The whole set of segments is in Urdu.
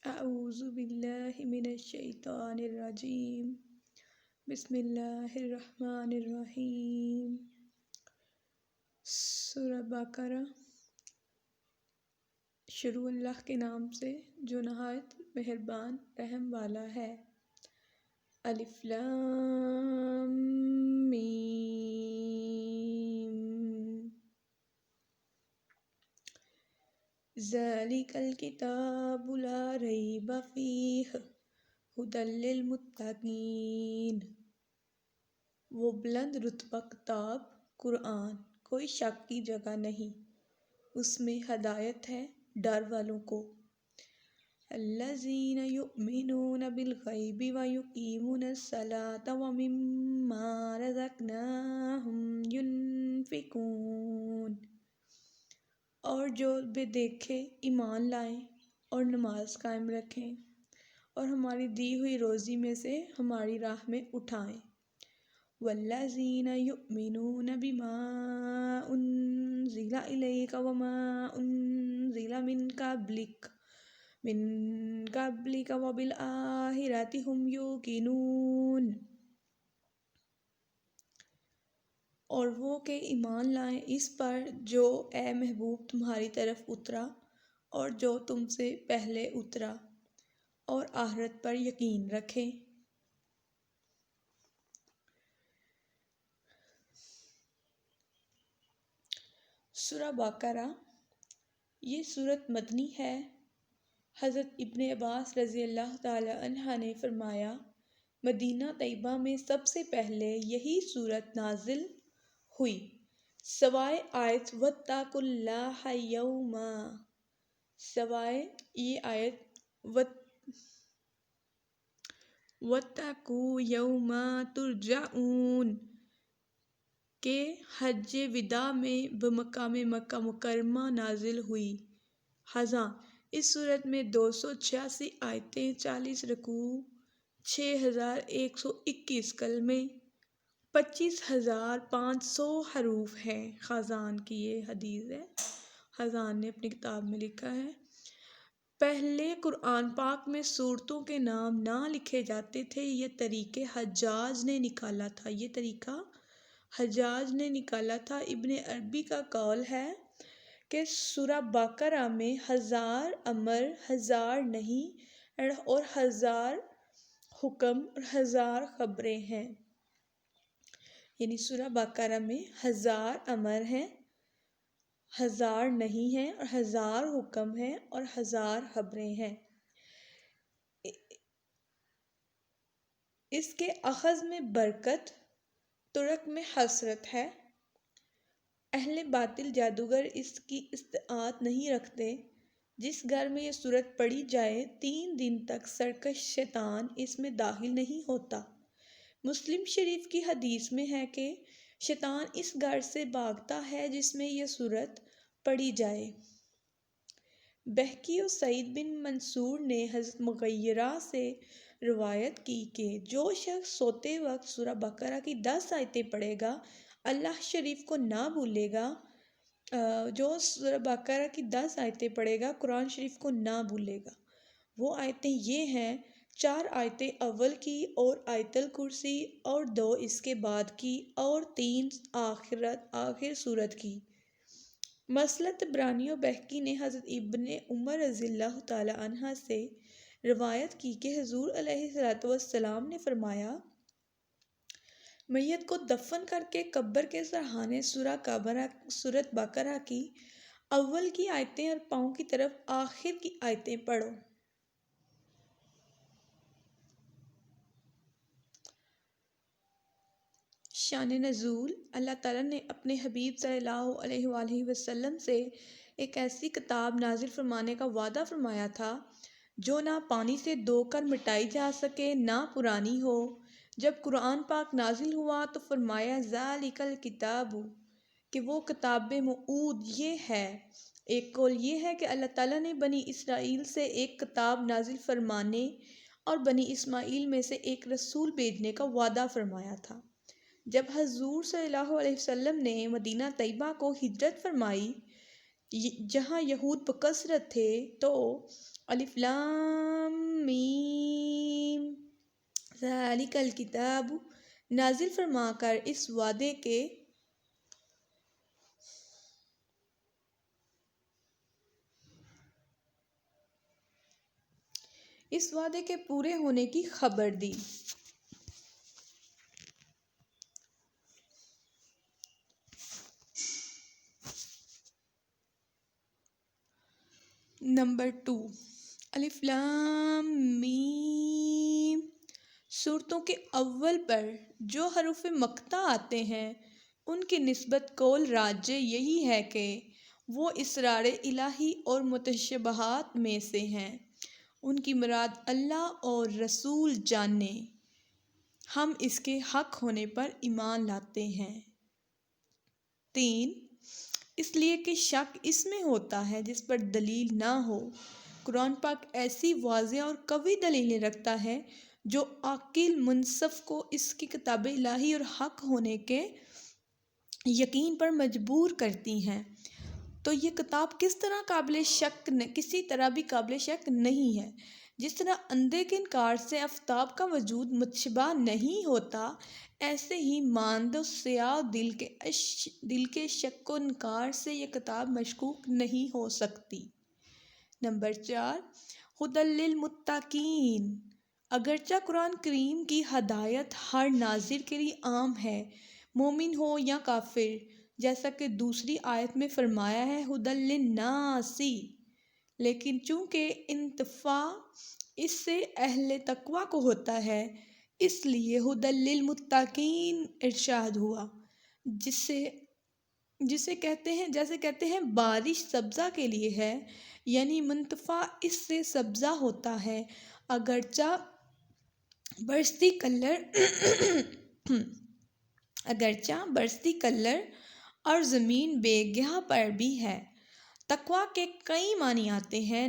اعوذ باللہ من الشیطان الرجیم بسم اللہ الرحمن الرحیم۔ سورہ بقرہ۔ شروع اللہ کے نام سے جو نہایت مہربان رحم والا ہے۔ الف لام میم۔ ذالک الکتاب لا ریب فیہ ھدی للمتقین۔ وہ بلند رتبہ کتاب قرآن، کوئی شک کی جگہ نہیں، اس میں ہدایت ہے ڈر والوں کو۔ الذین یؤمنون بالغیب ویقیمون الصلاۃ ومما رزقناہم ینفقون۔ اور جو بے دیکھے ایمان لائیں اور نماز قائم رکھیں اور ہماری دی ہوئی روزی میں سے ہماری راہ میں اٹھائیں۔ والذین یؤمنون بما انزل الیک وما انزل من قبلک وبالآخرۃ ھم یوقنون۔ اور وہ کہ ایمان لائیں اس پر جو اے محبوب تمہاری طرف اترا اور جو تم سے پہلے اترا، اور آخرت پر یقین رکھیں۔ سورہ بقرہ، یہ سورت مدنی ہے۔ حضرت ابن عباس رضی اللہ تعالی عنہ نے فرمایا، مدینہ طیبہ میں سب سے پہلے یہی سورت نازل ہوئی، سوائے آیت واتقوا اللہ یوما، سوائے یہ آیت واتقوا یوما ترجعون کہ حج وداع میں بمقام مکہ مکرمہ نازل ہوئی۔ ہاں، اس صورت میں 286 آیتیں، 40 رکوع، 6121 کلمے، 25500 حروف ہیں۔ خزان کی یہ حدیث ہے، خزان نے اپنی کتاب میں لکھا ہے۔ پہلے قرآن پاک میں صورتوں کے نام نہ لکھے جاتے تھے، یہ طریقہ حجاج نے نکالا تھا، ابن عربی کا قول ہے کہ سورہ بقرہ میں 1000 امر، 1000 نہیں اور 1000 حکم اور 1000 خبریں ہیں۔ یعنی سورہ بقرہ میں 1000 امر ہیں، 1000 نہیں ہیں اور 1000 حکم ہیں اور 1000 خبریں ہیں۔ اس کے اخذ میں برکت، ترک میں حسرت ہے۔ اہل باطل جادوگر اس کی استطاعت نہیں رکھتے۔ جس گھر میں یہ سورت پڑھی جائے 3 دن تک سرکش شیطان اس میں داخل نہیں ہوتا۔ مسلم شریف کی حدیث میں ہے کہ شیطان اس گھر سے بھاگتا ہے جس میں یہ سورت پڑھی جائے۔ بہقی و سعید بن منصور نے حضرت مغیرہ سے روایت کی کہ جو شخص سوتے وقت سورہ بقرہ کی 10 آیتیں پڑھے گا، اللہ شریف کو نہ بھولے گا۔ جو سورہ بقرہ کی 10 آیتیں پڑھے گا، قرآن شریف کو نہ بھولے گا۔ وہ آیتیں یہ ہیں، 4 آیتیں اول کی اور آیت الکرسی اور 2 اس کے بعد کی اور 3 آخر سورت کی۔ مسئلہ طبرانی و بہقی نے حضرت ابن عمر رضی اللہ تعالی عنہ سے روایت کی کہ حضور علیہ السلام نے فرمایا، میت کو دفن کر کے قبر کے سرحانے سورۃ بقرہ کی اول کی آیتیں اور پاؤں کی طرف آخر کی آیتیں پڑھو۔ شان نزول، اللہ تعالیٰ نے اپنے حبیب صلی اللہ علیہ وآلہ وسلم سے ایک ایسی کتاب نازل فرمانے کا وعدہ فرمایا تھا جو نہ پانی سے دھو کر مٹائی جا سکے، نہ پرانی ہو۔ جب قرآن پاک نازل ہوا تو فرمایا ذالک الکتاب، کہ وہ کتاب موعود یہ ہے۔ ایک قول یہ ہے کہ اللہ تعالیٰ نے بنی اسرائیل سے ایک کتاب نازل فرمانے اور بنی اسماعیل میں سے ایک رسول بھیجنے کا وعدہ فرمایا تھا۔ جب حضور صلی اللہ علیہ وسلم نے مدینہ طیبہ کو ہجرت فرمائی، جہاں یہود بکثرت تھے، تو الف لام میم ذالک الکتاب نازل فرما کر اس وعدے کے پورے ہونے کی خبر دی۔ نمبر 2، الف لام میم۔ صورتوں کے اول پر جو حروف مقطع آتے ہیں ان کی نسبت قول راجح یہی ہے کہ وہ اسرار الہی اور متشابہات میں سے ہیں۔ ان کی مراد اللہ اور رسول جانے، ہم اس کے حق ہونے پر ایمان لاتے ہیں۔ 3، اس لیے کہ شک اس میں ہوتا ہے جس پر دلیل نہ ہو۔ قرآن پاک ایسی واضح اور قوی دلیلیں رکھتا ہے جو عاقل منصف کو اس کی کتاب الہی اور حق ہونے کے یقین پر مجبور کرتی ہیں۔ تو یہ کتاب کسی طرح بھی قابل شک نہیں ہے۔ جس طرح اندھے کے انکار سے آفتاب کا وجود متشابہ نہیں ہوتا، ایسے ہی ماندہ و سیاہ دل کے شک و انکار سے یہ کتاب مشکوک نہیں ہو سکتی۔ نمبر 4، ھدی للمتقین۔ اگرچہ قرآن کریم کی ہدایت ہر ناظر کے لیے عام ہے، مومن ہو یا کافر، جیسا کہ دوسری آیت میں فرمایا ہے ھدی للناس، لیکن چونکہ انتفاع اس سے اہل تقوی کو ہوتا ہے، اس لیے ھدی للمتقین ارشاد ہوا، جیسے کہتے ہیں بارش سبزہ کے لیے ہے، یعنی منتفع اس سے سبزہ ہوتا ہے، اگرچہ برستی کلر اور زمین بے گیاہ پر بھی ہے۔ تقوی کے کئی معنی آتے ہیں۔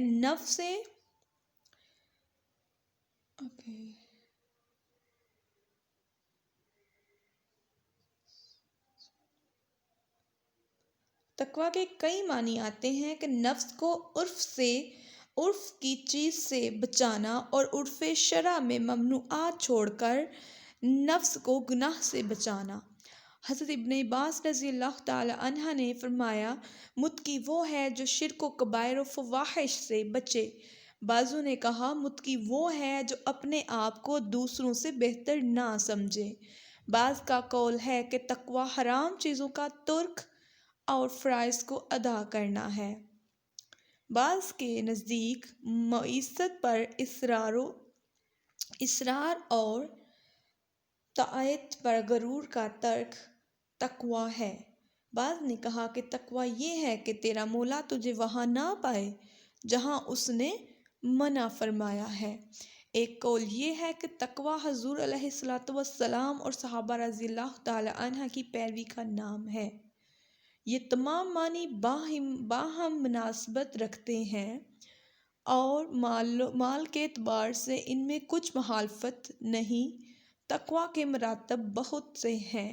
تقوی کے کئی معنی آتے ہیں کہ نفس کو عرف کی چیز سے بچانا اور عرف شرع میں ممنوعات چھوڑ کر نفس کو گناہ سے بچانا۔ حضرت ابن عباس رضی اللہ تعالی عنہ نے فرمایا، متقی وہ ہے جو شرک و کبائر و فواحش سے بچے۔ بعضوں نے کہا متقی وہ ہے جو اپنے آپ کو دوسروں سے بہتر نہ سمجھے۔ بعض کا قول ہے کہ تقوی حرام چیزوں کا ترک اور فرائض کو ادا کرنا ہے۔ بعض کے نزدیک معیشت پر اصرار اور طاعت پر غرور کا ترک تقوی ہے۔ بعض نے کہا کہ تقوی یہ ہے کہ تیرا مولا تجھے وہاں نہ پائے جہاں اس نے منع فرمایا ہے۔ ایک قول یہ ہے کہ تقوی حضور علیہ السلام اور صحابہ رضی اللہ تعالی عنہ کی پیروی کا نام ہے۔ یہ تمام معنی باہم مناسبت رکھتے ہیں اور مال کے اعتبار سے ان میں کچھ مخالفت نہیں۔ تقوی کے مراتب بہت سے ہیں۔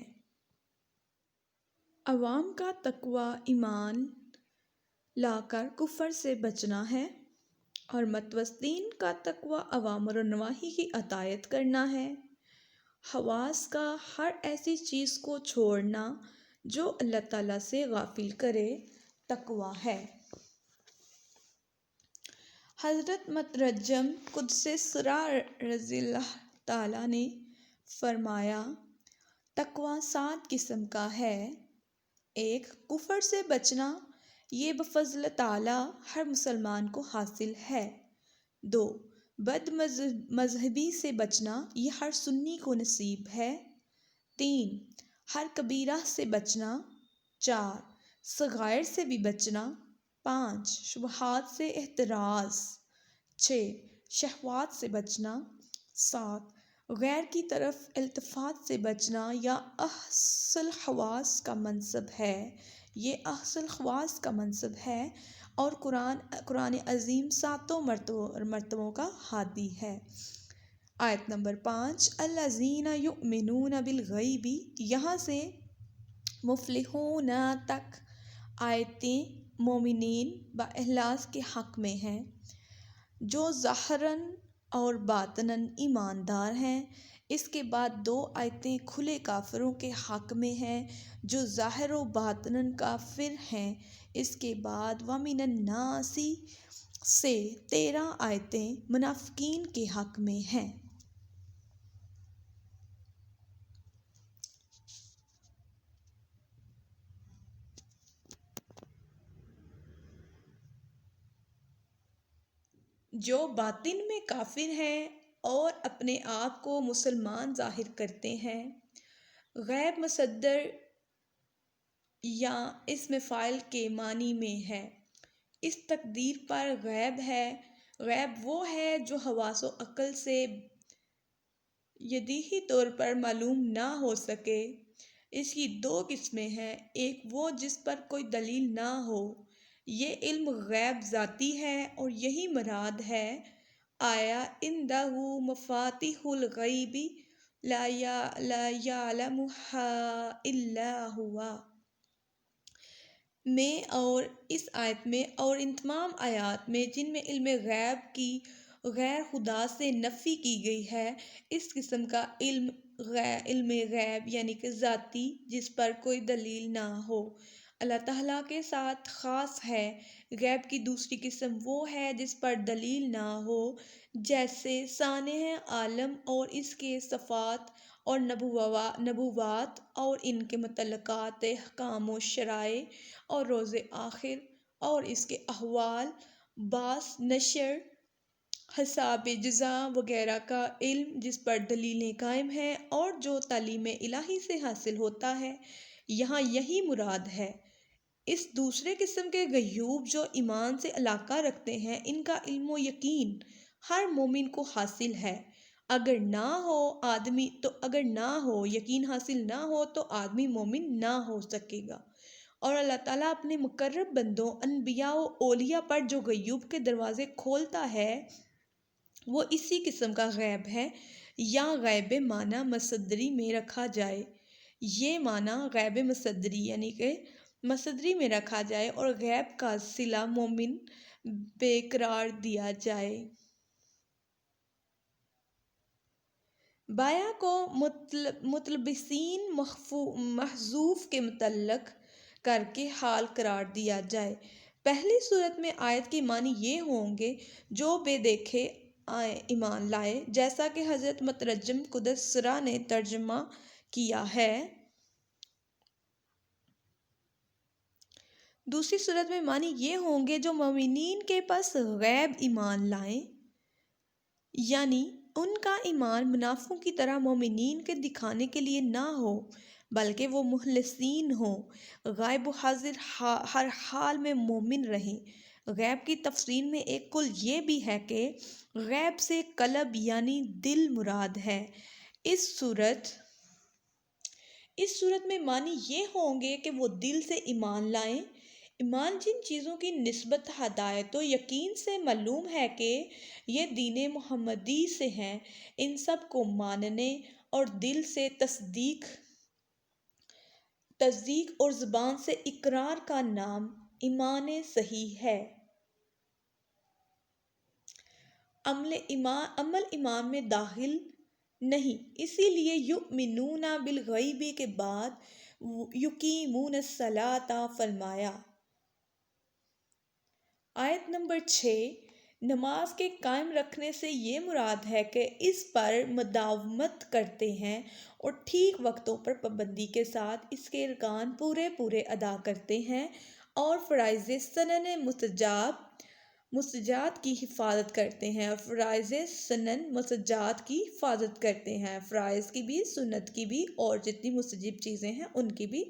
عوام کا تقوی ایمان لا کر کفر سے بچنا ہے، اور متوسطین کا تقوی اوامر و نواہی کی اطاعت کرنا ہے۔ حواس کا ہر ایسی چیز کو چھوڑنا جو اللہ تعالیٰ سے غافل کرے تقوی ہے۔ حضرت مترجم قدس سرہ رضی اللہ تعالیٰ نے فرمایا، تقوی 7 قسم کا ہے۔ 1، کفر سے بچنا، یہ بفضل تعالیٰ ہر مسلمان کو حاصل ہے۔ 2، بد مذہبی سے بچنا، یہ ہر سنی کو نصیب ہے۔ 3، ہر کبیرہ سے بچنا۔ 4، صغائر سے بھی بچنا۔ 5، شبہات سے احتراز۔ 6، شہوات سے بچنا۔ 7، غیر کی طرف التفات سے بچنا۔ یا احس الحواس کا منصب ہے، یہ احس الحواس کا منصب ہے، اور قرآن عظیم 7 مرتبوں کا ہادی ہے۔ آیت نمبر 5، الذین یؤمنون بالغیب، یہاں سے مفلحون تک آیتیں مومنین باخلاص کے حق میں ہیں، جو ظاہراً اور باطناً ایماندار ہیں۔ اس کے بعد 2 آیتیں کھلے کافروں کے حق میں ہیں جو ظاہر و باطناً کافر ہیں۔ اس کے بعد وَمِنَ النَّاسِ سے 13 آیتیں منافقین کے حق میں ہیں۔ جو باطن میں کافر ہیں اور اپنے آپ کو مسلمان ظاہر کرتے ہیں، غیب مصدر یا اسم فاعل کے معنی میں ہے۔ اس تقدیر پر غیب ہے۔ غیب وہ ہے جو حواس و عقل سے یدیہی طور پر معلوم نہ ہو سکے۔ اس کی 2 قسمیں ہیں، ایک وہ جس پر کوئی دلیل نہ ہو، یہ علم غیب ذاتی ہے اور یہی مراد ہے آیا عندہ مفاتیح الغیب لا یعلمہا الا ہوا میں، اور اس آیت میں اور ان تمام آیات میں جن میں علم غیب کی غیر خدا سے نفی کی گئی ہے، اس قسم کا علم غیب یعنی کہ ذاتی جس پر کوئی دلیل نہ ہو، اللہ تعالیٰ کے ساتھ خاص ہے۔ غیب کی دوسری قسم وہ ہے جس پر دلیل نہ ہو، جیسے سانع عالم اور اس کے صفات اور نبوات اور ان کے متعلقات احکام و شرائع اور روز آخر اور اس کے احوال، بعث، نشر، حساب جزا وغیرہ کا علم جس پر دلیلیں قائم ہیں اور جو تعلیم الہی سے حاصل ہوتا ہے، یہاں یہی مراد ہے۔ اس دوسرے قسم کے غیوب جو ایمان سے علاقہ رکھتے ہیں، ان کا علم و یقین ہر مومن کو حاصل ہے۔ اگر نہ ہو یقین حاصل نہ ہو تو آدمی مومن نہ ہو سکے گا۔ اور اللہ تعالیٰ اپنے مقرب بندوں انبیاء و اولیاء پر جو غیوب کے دروازے کھولتا ہے وہ اسی قسم کا غیب ہے، یا غیب معنی مصدری میں رکھا جائے۔ یہ معنی غیب مصدری یعنی کہ مصدری میں رکھا جائے اور غیب کا صلہ مومن بے قرار دیا جائے۔ بایا کو متلبسین محذوف کے متعلق کر کے حال قرار دیا جائے۔ پہلی صورت میں آیت کے معنی یہ ہوں گے جو بے دیکھے ایمان لائے، جیسا کہ حضرت مترجم قدس سرہ نے ترجمہ کیا ہے۔ دوسری صورت میں معنی یہ ہوں گے جو مومنین کے پاس غیب ایمان لائیں، یعنی ان کا ایمان منافقوں کی طرح مومنین کے دکھانے کے لیے نہ ہو، بلکہ وہ مخلصین ہوں، غائب و حاضر ہر حال میں مومن رہیں۔ غیب کی تفسیر میں ایک قول یہ بھی ہے کہ غیب سے قلب یعنی دل مراد ہے۔ اس صورت میں معنی یہ ہوں گے کہ وہ دل سے ایمان لائیں۔ ایمان جن چیزوں کی نسبت ہدایت و یقین سے معلوم ہے کہ یہ دین محمدی سے ہیں، ان سب کو ماننے اور دل سے تصدیق اور زبان سے اقرار کا نام ایمان صحیح ہے۔ عمل ایمان میں داخل نہیں، اسی لیے یؤمنون بالغیب کے بعد یقیمون الصلاۃ فرمایا۔ آیت نمبر 6، نماز کے قائم رکھنے سے یہ مراد ہے کہ اس پر مداومت کرتے ہیں اور ٹھیک وقتوں پر پابندی کے ساتھ اس کے ارکان پورے ادا کرتے ہیں اور فرائض سنن مستحبات کی حفاظت کرتے ہیں، فرائض کی بھی، سنت کی بھی، اور جتنی مستحب چیزیں ہیں ان کی بھی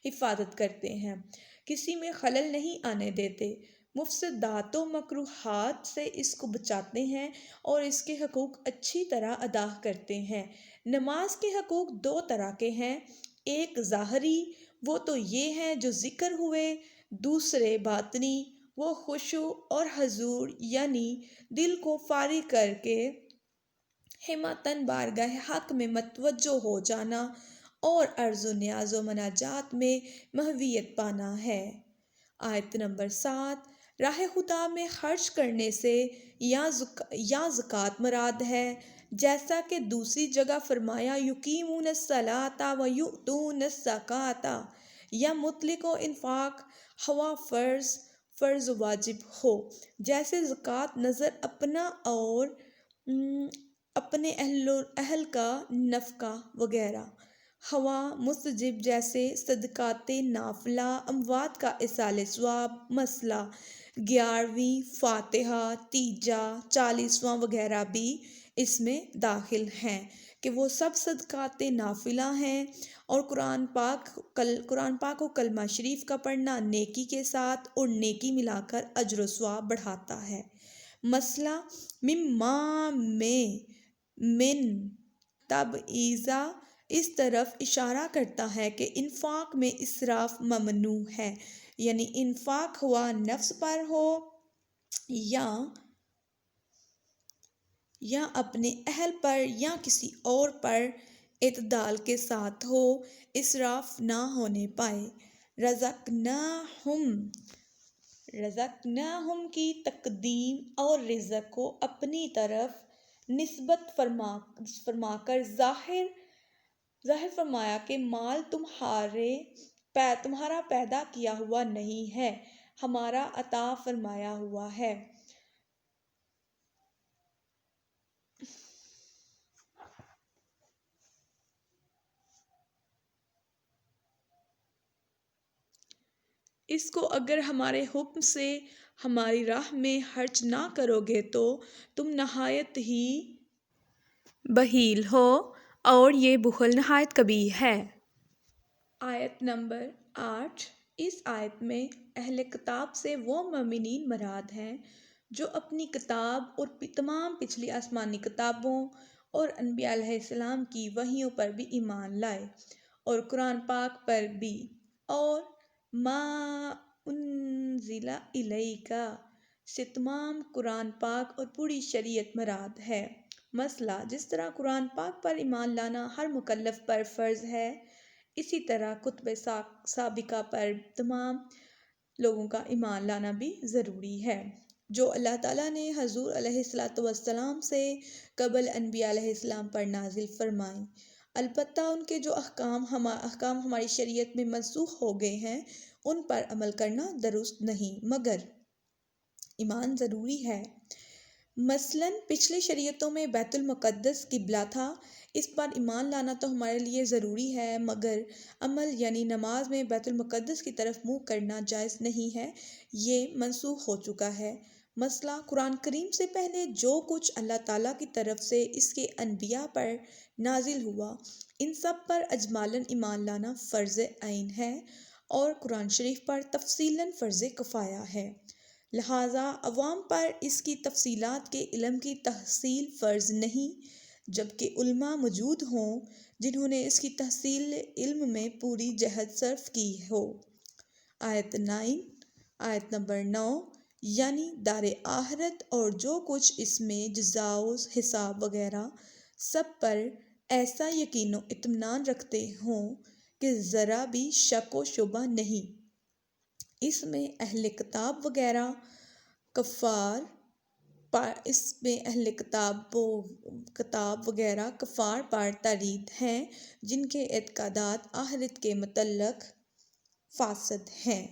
حفاظت کرتے ہیں، کسی میں خلل نہیں آنے دیتے، مفسدات و مکروہات سے اس کو بچاتے ہیں اور اس کے حقوق اچھی طرح ادا کرتے ہیں۔ نماز کے حقوق 2 طرح کے ہیں، ایک ظاہری، وہ تو یہ ہیں جو ذکر ہوئے، دوسرے باطنی، وہ خشوع اور حضور یعنی دل کو فارغ کر کے ہمتاً بارگاہ حق میں متوجہ ہو جانا اور عرض و نیاز و مناجات میں محویت پانا ہے۔ آیت نمبر 7، راہ خدا میں خرچ کرنے سے یا زکوٰۃ مراد ہے، جیسا کہ دوسری جگہ فرمایا یقیمون الصلاۃ و یؤتون الزکوٰۃ، یا مطلق و انفاق ہوا فرض و واجب ہو، جیسے زکوٰۃ نظر اپنا اور اپنے اہل کا نفقہ وغیرہ، ہوا مستجب جیسے صدقات نافلہ، اموات کا ایصال ثواب، مسئلہ 11ویں فاتحہ، تیجا، 40واں وغیرہ بھی اس میں داخل ہیں کہ وہ سب صدقات نافلہ ہیں، اور قرآن پاک کو کلمہ شریف کا پڑھنا نیکی کے ساتھ اور نیکی ملا کر اجر و ثواب بڑھاتا ہے۔ مسئلہ مما میں من تبعیضہ اس طرف اشارہ کرتا ہے کہ انفاق میں اسراف ممنوع ہے، یعنی انفاق ہوا نفس پر ہو یا اپنے اہل پر یا کسی اور پر اعتدال کے ساتھ ہو، اسراف نہ ہونے پائے۔ رزقناہم کی تقدیم اور رزق کو اپنی طرف نسبت فرما کر ظاہر فرمایا کہ مال تمہارا پیدا کیا ہوا نہیں ہے، ہمارا عطا فرمایا ہوا ہے۔ اس کو اگر ہمارے حکم سے ہماری راہ میں خرچ نہ کرو گے تو تم نہایت ہی بخیل ہو، اور یہ بخل نہایت قبیح ہے۔ آیت نمبر 8۔ اس آیت میں اہل کتاب سے وہ مومنین مراد ہیں جو اپنی کتاب اور تمام پچھلی آسمانی کتابوں اور انبیاء علیہ السلام کی وحیوں پر بھی ایمان لائے، اور قرآن پاک پر بھی، اور ما انزل الیک سے تمام قرآن پاک اور پوری شریعت مراد ہے۔ مسئلہ جس طرح قرآن پاک پر ایمان لانا ہر مکلف پر فرض ہے، اسی طرح کتب سابقہ پر تمام لوگوں کا ایمان لانا بھی ضروری ہے، جو اللہ تعالیٰ نے حضور علیہ السلام سے قبل انبیاء علیہ السلام پر نازل فرمائیں۔ البتہ ان کے جو احکام ہماری شریعت میں منسوخ ہو گئے ہیں ان پر عمل کرنا درست نہیں، مگر ایمان ضروری ہے۔ مثلاً پچھلی شریعتوں میں بیت المقدس قبلہ تھا، اس پر ایمان لانا تو ہمارے لیے ضروری ہے، مگر عمل یعنی نماز میں بیت المقدس کی طرف منہ کرنا جائز نہیں ہے، یہ منسوخ ہو چکا ہے۔ مسئلہ قرآن کریم سے پہلے جو کچھ اللہ تعالیٰ کی طرف سے اس کے انبیاء پر نازل ہوا، ان سب پر اجمالاً ایمان لانا فرض عین ہے، اور قرآن شریف پر تفصیلاً فرض کفایہ ہے، لہٰذا عوام پر اس کی تفصیلات کے علم کی تحصیل فرض نہیں، جبکہ علماء موجود ہوں جنہوں نے اس کی تحصیل علم میں پوری جہد صرف کی ہو۔ آیت نمبر 9، یعنی دار آخرت اور جو کچھ اس میں جزا و حساب وغیرہ، سب پر ایسا یقین و اطمینان رکھتے ہوں کہ ذرا بھی شک و شبہ نہیں۔ اس میں اہل کتاب وغیرہ کفار پر تردید ہیں، جن کے اعتقادات آخرت کے متعلق فاسد ہیں۔